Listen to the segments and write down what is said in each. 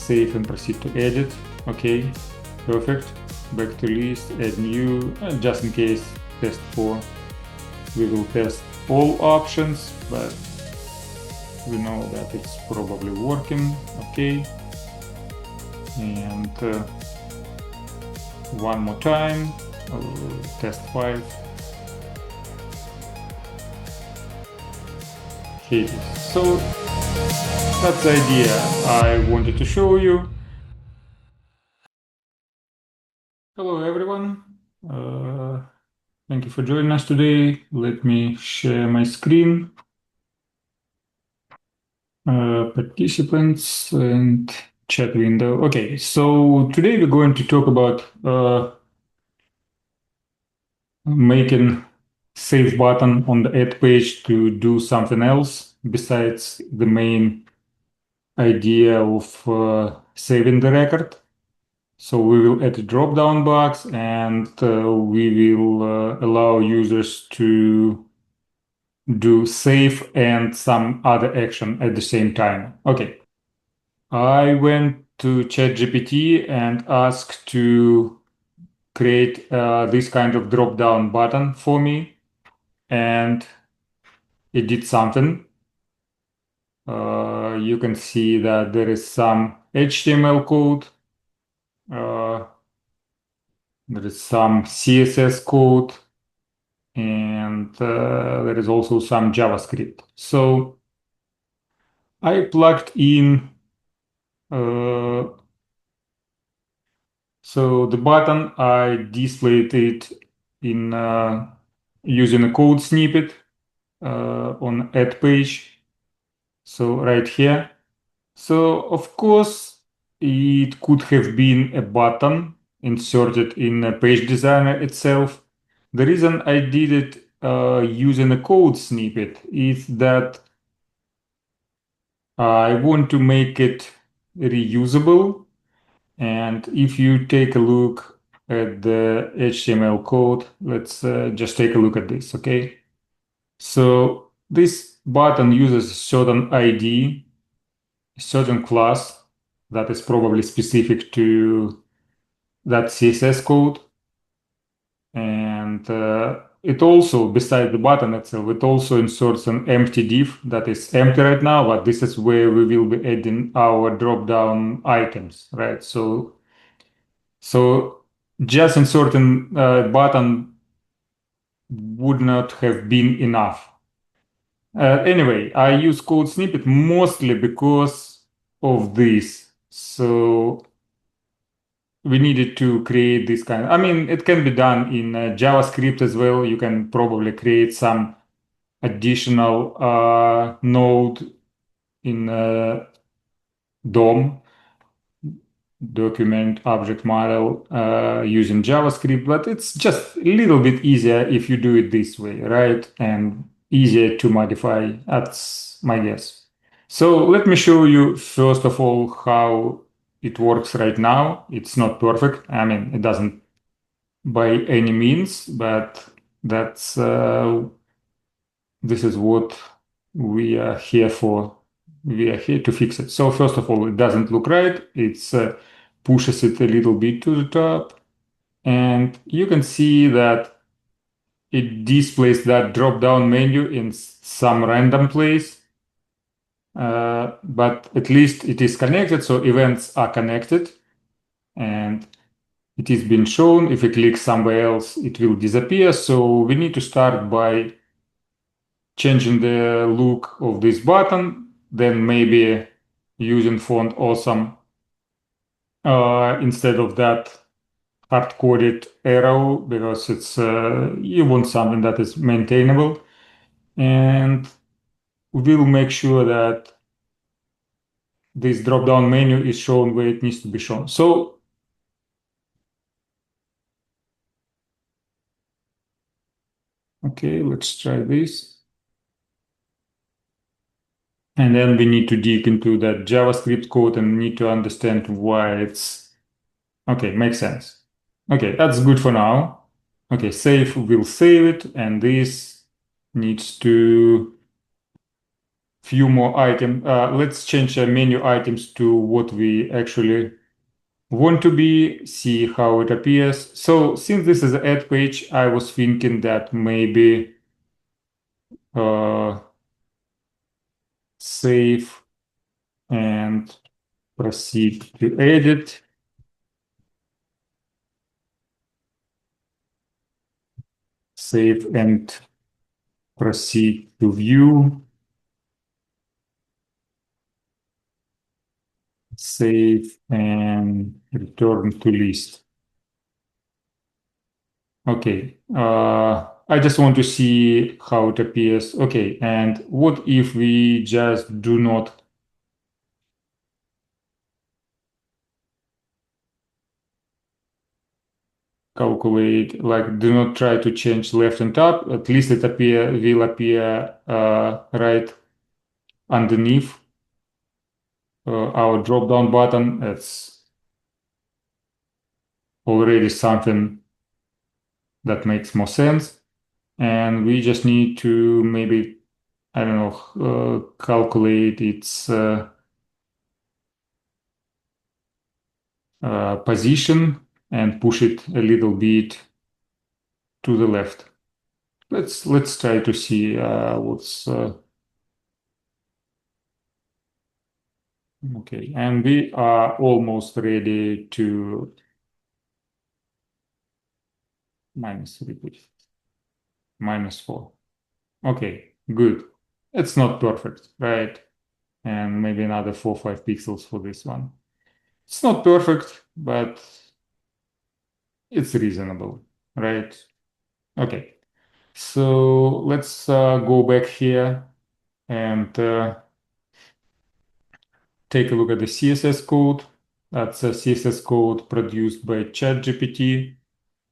save and proceed to edit. Okay, perfect. Back to list, add new, just in case, test 4. We will test all options, but we know that it's probably working. Okay, and one more time, test 5. Okay, so that's the idea I wanted to show you. Hello everyone, thank you for joining us today. Let me share my screen, participants and chat window. Okay, so today we're going to talk about making save button on the add page to do something else besides the main idea of saving the record. So we will add a drop-down box, and we will allow users to do save and some other action at the same time. Okay. I went to ChatGPT and asked to create this kind of drop-down button for me, and it did something. You can see that there is some HTML code. There is some CSS code, and there is also some JavaScript. So I plugged in, so the button, I displayed it in using a code snippet on add page. So right here. So of course, it could have been a button inserted in a page designer itself. The reason I did it using a code snippet is that I want to make it reusable. And if you take a look at the HTML code, let's just take a look at this, okay? So this button uses a certain ID, a certain class that is probably specific to that CSS code. And it also, beside the button itself, it also inserts an empty div that is empty right now, but this is where we will be adding our drop-down items, right? So just inserting a button would not have been enough. Anyway, I use code snippet mostly because of this. So we needed to create this kind of, I mean, it can be done in JavaScript as well. You can probably create some additional node in DOM, document object model, using JavaScript, but it's just a little bit easier if you do it this way, right? And easier to modify. That's my guess. So let me show you first of all how it works right now. It's not perfect. I mean, it doesn't by any means, but that's this is what we are here for. We are here to fix it. So first of all, it doesn't look right. It's pushes it a little bit to the top, and you can see that it displays that drop-down menu in some random place. But at least it is connected, so events are connected, and it is being shown. If we click somewhere else, it will disappear. So we need to start by changing the look of this button, then maybe using font awesome instead of that hard-coded arrow, because it's you want something that is maintainable, and we'll make sure that this drop-down menu is shown where it needs to be shown. So okay, let's try this. And then we need to dig into that JavaScript code and need to understand why it's okay, makes sense. Okay, that's good for now. Okay, save, we'll save it, and this needs to few more items. Let's change menu items to what we actually want to be, see how it appears. So since this is an ad page, I was thinking that maybe uh, save and proceed to edit. Save and proceed to view. Save and return to list. Okay. I just want to see how it appears. Okay. And what if we just do not calculate, like do not try to change left and up, at least it will appear right underneath our drop down button. It's already something that makes more sense. And we just need to maybe, I don't know, calculate its position and push it a little bit to the left. Let's try to see what's okay. And we are almost ready to -3, please. -4. Okay, good. It's not perfect, right? And maybe another 4 5 pixels for this one. It's not perfect, but it's reasonable, right? Okay. So let's go back here and take a look at the CSS code. That's a CSS code produced by ChatGPT.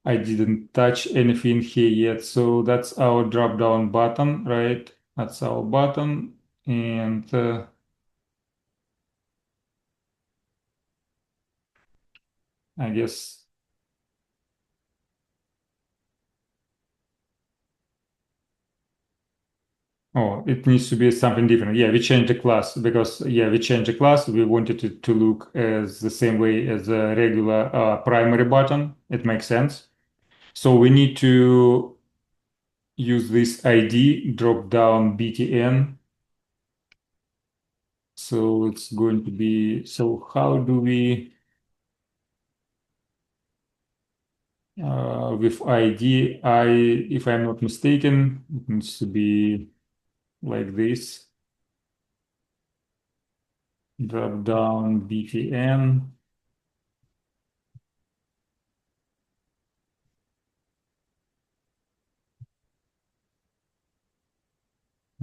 I didn't touch anything here yet. So that's our drop down button, right? That's our button. And I guess, oh, it needs to be something different. Yeah, we changed the class because, yeah, we changed the class. We wanted it to look as the same way as a regular primary button. It makes sense. So we need to use this ID, drop down BTN. So it's going to be, so how do we, with ID, if I'm not mistaken, it needs to be like this, drop down BTN.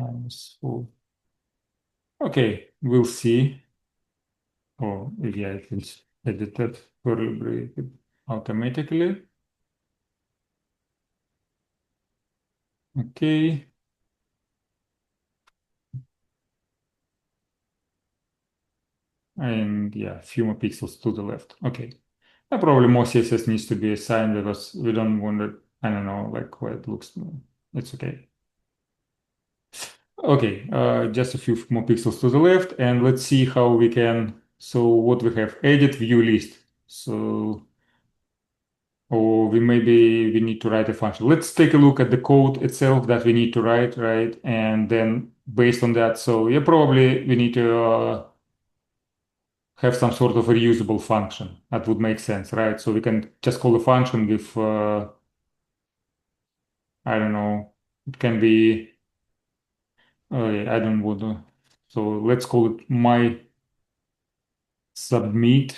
-4. Okay, we'll see. Oh, yeah, I can edit that curly bracket automatically. Okay. And yeah, a few more pixels to the left. Okay. Probably more CSS needs to be assigned because we don't want it, I don't know, like where it looks. It's okay. Okay, just a few more pixels to the left, and let's see how we can. So what we have, edit view list. So, or we need to write a function. Let's take a look at the code itself that we need to write, right? And then based on that, so yeah, probably we need to have some sort of a reusable function. That would make sense, right? So we can just call a function with, I don't know, it can be, yeah, I don't want to. So let's call it my submit,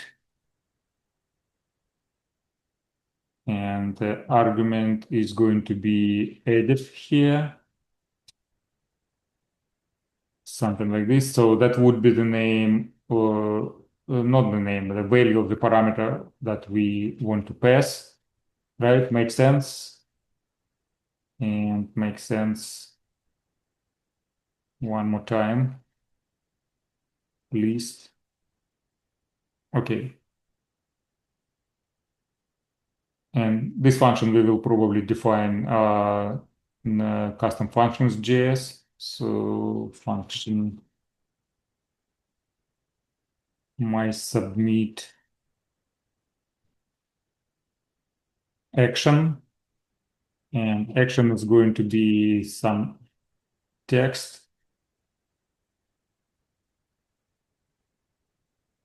and the argument is going to be edit here, something like this. So that would be the name, or not the name, but the value of the parameter that we want to pass, right? Makes sense. And makes sense one more time, please. Okay. And this function we will probably define in custom functions JS. So function my submit action, and action is going to be some text.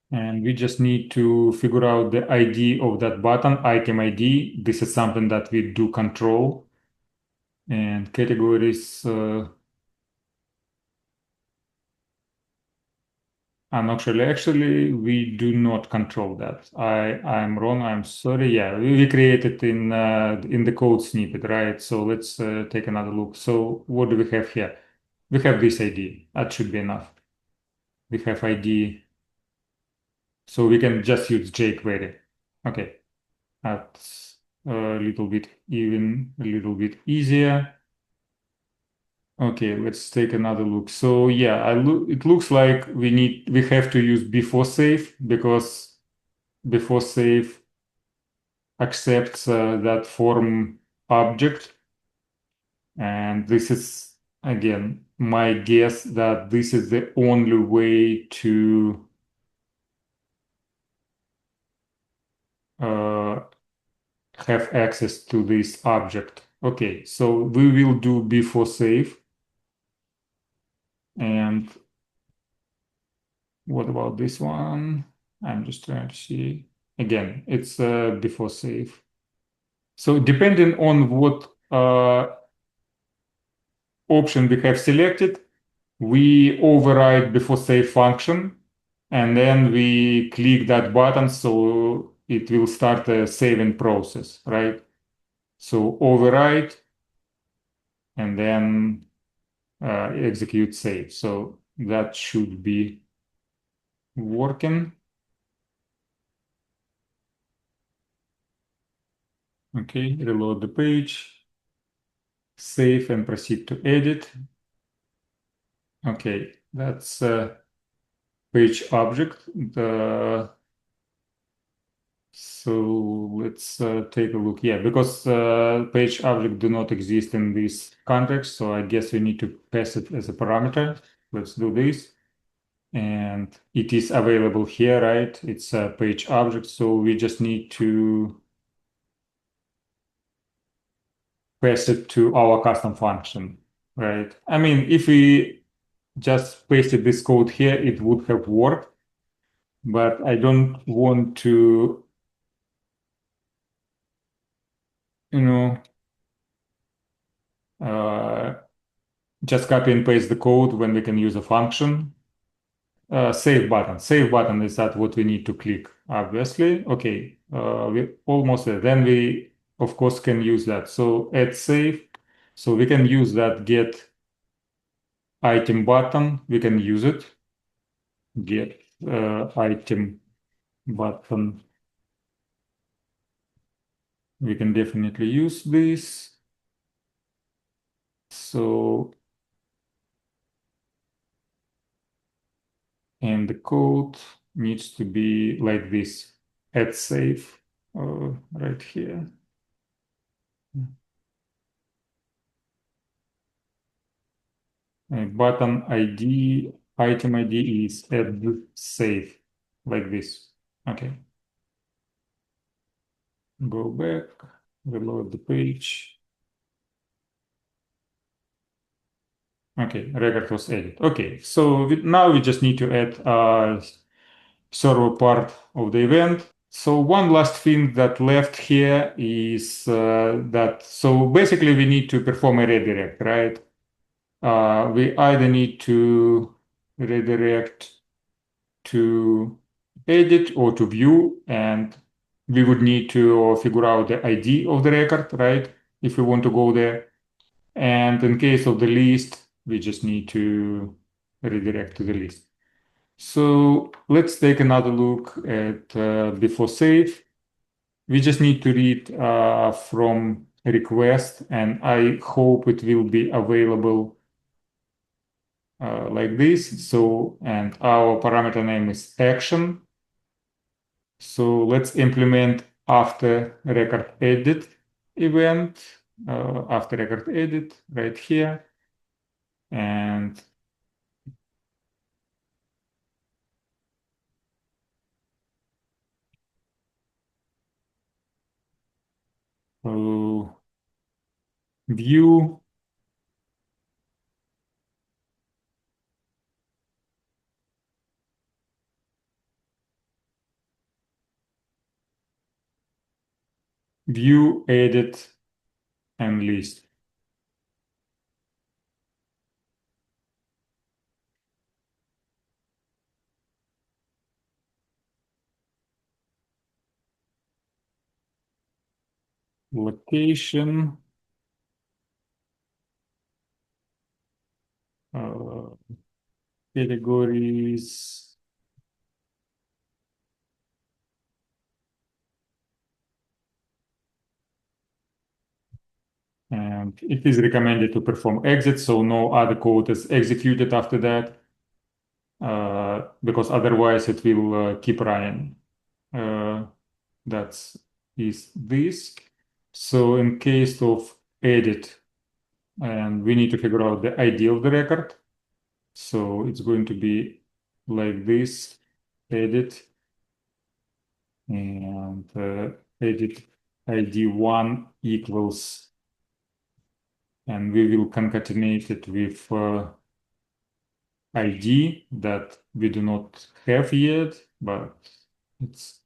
And we just need to figure out the ID of that button, item ID. This is something that we do control. And categories, actually, we do not control that. I'm wrong. I'm sorry. Yeah, we created in the code snippet, right? So let's take another look. So what do we have here? We have this ID. That should be enough. We have ID. So we can just use jQuery. Okay, that's a little bit a little bit easier. Okay, let's take another look. So yeah, it looks like we have to use before save because before save accepts that form object, and this is again my guess that this is the only way to uh, have access to this object. Okay, so we will do before save. And what about this one? I'm just trying to see. Again, it's before save. So depending on what option we have selected, we override before save function, and then we click that button so it will start a saving process, right? So override and then execute save. So that should be working. Okay, reload the page, save and proceed to edit. Okay, that's page object. So let's take a look. Yeah, because page object do not exist in this context, so I guess we need to pass it as a parameter. Let's do this. And it is available here, right? It's a page object, so we just need to pass it to our custom function, right? I mean, if we just pasted this code here, it would have worked, but I don't want to, you know, uh, just copy and paste the code when we can use a function. Save button. Save button is that what we need to click, obviously. Okay, we almost there. Then we, of course, can use that. So add save. So we can use that get item button. We can use it. Get item button. We can definitely use this. So, and the code needs to be like this. Add save right here. Button ID, item ID is add save, like this. Okay. Go back, reload the page. Okay, record was added. Okay, so now we just need to add server part of the event. So one last thing that left here is so basically we need to perform a redirect, right? We either need to redirect to edit or to view, and we would need to figure out the ID of the record, right? If we want to go there. And in case of the list, we just need to redirect to the list. So let's take another look at before save. We just need to read from request, and I hope it will be available like this. So, and our parameter name is action. So let's implement after record edit event, after record edit right here. And view edit and list. Location, categories, and it is recommended to perform exit, so no other code is executed after that, because otherwise it will keep running. That's is this. So in case of edit, and we need to figure out the ID of the record. So it's going to be like this, edit, and edit ID1 equals, and we will concatenate it with ID that we do not have yet, but it's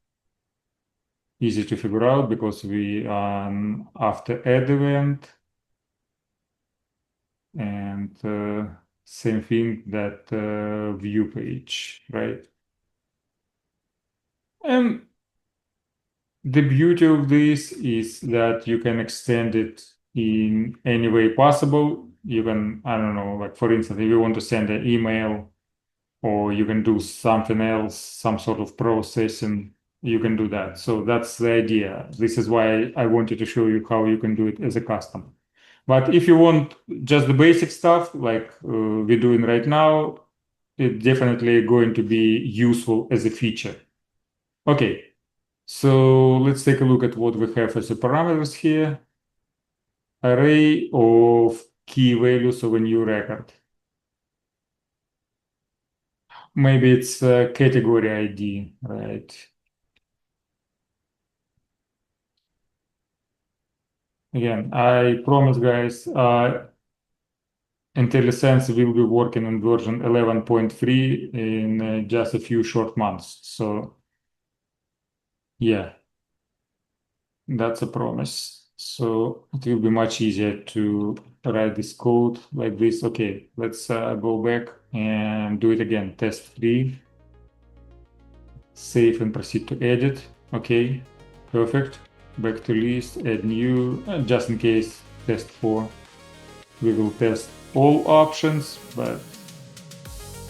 easy to figure out because we are after add event, and same thing that view page, right? And the beauty of this is that you can extend it in any way possible. You can, I don't know, like for instance, if you want to send an email, or you can do something else, some sort of processing, you can do that. So that's the idea. This is why I wanted to show you how you can do it as a custom. But if you want just the basic stuff, like we're doing right now, it's definitely going to be useful as a feature. Okay, so let's take a look at what we have as a parameters here. Array of key values of a new record. Maybe it's a category ID, right? Again, I promise, guys, IntelliSense will be working on version 11.3 in just a few short months. So, yeah, that's a promise. So it will be much easier to write this code like this. Okay, let's go back and do it again. Test 3. Save and proceed to edit. Okay, perfect. Back to list, add new, just in case, test 4. We will test all options, but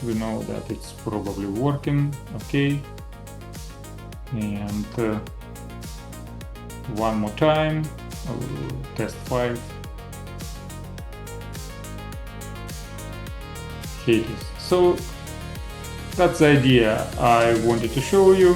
we know that it's probably working. Okay, and one more time, test 5. Here it is. So that's the idea I wanted to show you.